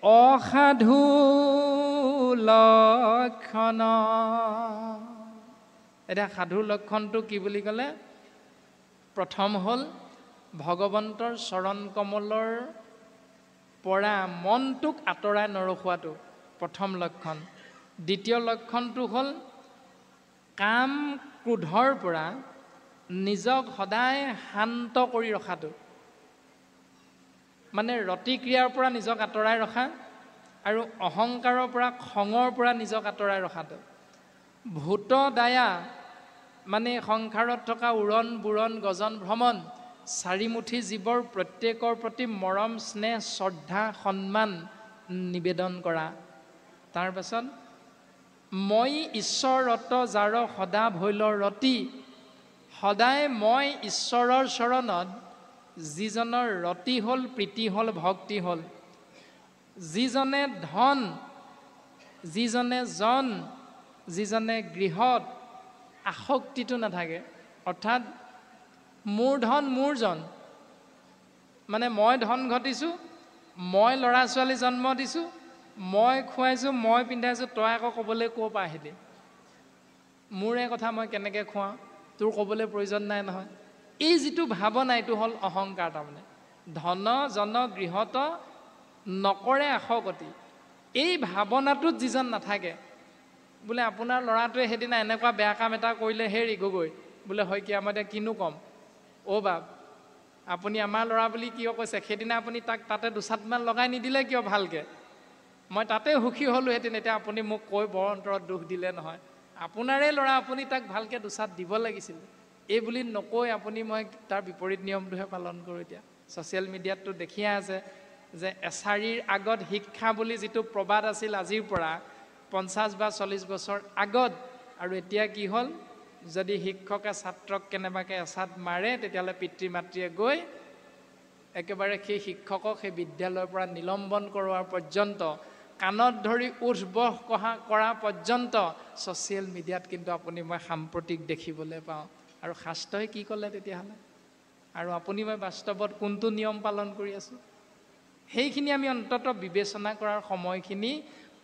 অসাধু লক্ষণ। এতিয়া সাধু লক্ষণটো কি বুলি ক'লে? প্ৰথম হ'ল ভগৱন্তৰ চৰণ কমলৰ পৰা মনটোক আঁতৰাই নৰখোৱাটো প্ৰথম লক্ষণ। দ্বিতীয় লক্ষণটো হ'ল কাম ক্ৰোধৰ পৰা নিজক সদায় শান্ত কৰি ৰখাটো, মানে ৰতিক্ৰিয়াৰ পৰা নিজক আঁতৰাই ৰখা আৰু অহংকাৰৰ পৰা, খঙৰ পৰা নিজক আঁতৰাই ৰখাটো। ভূত দায়া মানে সংসাৰত থকা উৰণ বুৰণ গজন ভ্ৰমণ চাৰিমুঠি জীৱৰ প্ৰত্যেকৰ প্ৰতি মৰম স্নেহ শ্ৰদ্ধা সন্মান নিবেদন কৰা। তাৰপাছত মই ঈশ্বৰত যাৰ সদা ভৈল ৰতি, সদায় মই ঈশ্বৰৰ চৰণত যিজনৰ ৰতি হ'ল, প্ৰীতি হ'ল, ভক্তি হ'ল, যিজনে ধন, যিজনে জন, যিজনে গৃহত আসক্তিটো নাথাকে, অৰ্থাৎ মোৰ ধন মোৰ জন, মানে মই ধন ঘটিছোঁ, মই ল'ৰা ছোৱালী জন্ম দিছোঁ, মই খুৱাইছোঁ, মই পিন্ধাইছোঁ, তই আকৌ ক'বলৈ ক'ৰ পৰা আহিলি? মোৰে কথা মই কেনেকৈ খুৱাওঁ, তোৰ ক'বলৈ প্ৰয়োজন নাই নহয়। এই যিটো ভাৱনা, এইটো হ'ল অহংকাৰ। তাৰমানে ধন জন গৃহত নকৰে আশকতি, এই ভাৱনাটোত যিজন নাথাকে, বোলে আপোনাৰ ল'ৰাটোৱে সেইদিনা এনেকুৱা বেয়া কাম এটা কৰিলে, হেৰি গগৈ বোলে শইকীয়া, মই এতিয়া কিনো ক'ম, অ' বাপ আপুনি আমাৰ ল'ৰা বুলি কিয় কৈছে? সেইদিনা আপুনি তাক তাতে দুচাটমান লগাই নিদিলে কিয় ভালকৈ? মই তাতে সুখী হ'লোহেঁতেন। এতিয়া আপুনি মোক কৈ বৰ অন্তৰত দুখ দিলে নহয়, আপোনাৰে ল'ৰা, আপুনি তাক ভালকৈ দুচাট দিব লাগিছিল। এই বুলি নকৈ আপুনি মই তাৰ বিপৰীত নিয়মটোহে পালন কৰোঁ। এতিয়া ছ'চিয়েল মিডিয়াততো দেখিয়ে আছে যে এছাৰিৰ আগত শিক্ষা বুলি যিটো প্ৰবাদ আছিল আজিৰ পৰা 50 বা 40 বছৰ আগত, আৰু এতিয়া কি হ'ল, যদি শিক্ষকে ছাত্ৰক কেনেবাকৈ এচাত মাৰে, তেতিয়াহ'লে পিতৃ মাতৃয়ে গৈ একেবাৰে সেই শিক্ষকক সেই বিদ্যালয়ৰ পৰা নিলম্বন কৰোৱাৰ পৰ্যন্ত, কাণত ধৰি উঠ বহ কৰা পৰ্যন্ত ছ'চিয়েল মিডিয়াত কিন্তু আপুনি মই সাম্প্ৰতিক দেখিবলৈ পাওঁ। আৰু শাস্ত্ৰই কি ক'লে তেতিয়াহ'লে? আৰু আপুনি মই বাস্তৱত কোনটো নিয়ম পালন কৰি আছোঁ? সেইখিনি আমি অন্ততঃ বিবেচনা কৰাৰ সময়খিনি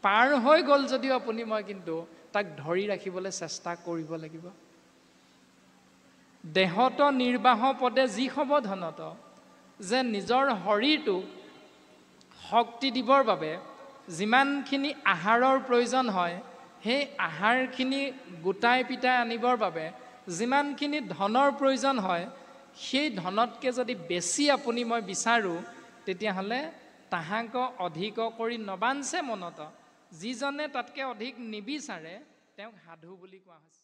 পাৰ হৈ গ'ল যদিও আপুনি মই কিন্তু তাক ধৰি ৰাখিবলৈ চেষ্টা কৰিব লাগিব। দেহত নিৰ্বাহ পদে যি সবধনত, যে নিজৰ শৰীৰটোক শক্তি দিবৰ বাবে যিমানখিনি আহাৰৰ প্ৰয়োজন হয় সেই আহাৰখিনি গোটাই পিটাই আনিবৰ বাবে যিমানখিনি ধনৰ প্ৰয়োজন হয় সেই ধনতকৈ যদি বেছি আপুনি মই বিচাৰোঁ তেতিয়াহ'লে তাহাক অধিক কৰি নবাঞ্চে মনত যিজনে তাতকৈ অধিক নিবিচাৰে তেওঁক সাধু বুলি কোৱা হৈছে।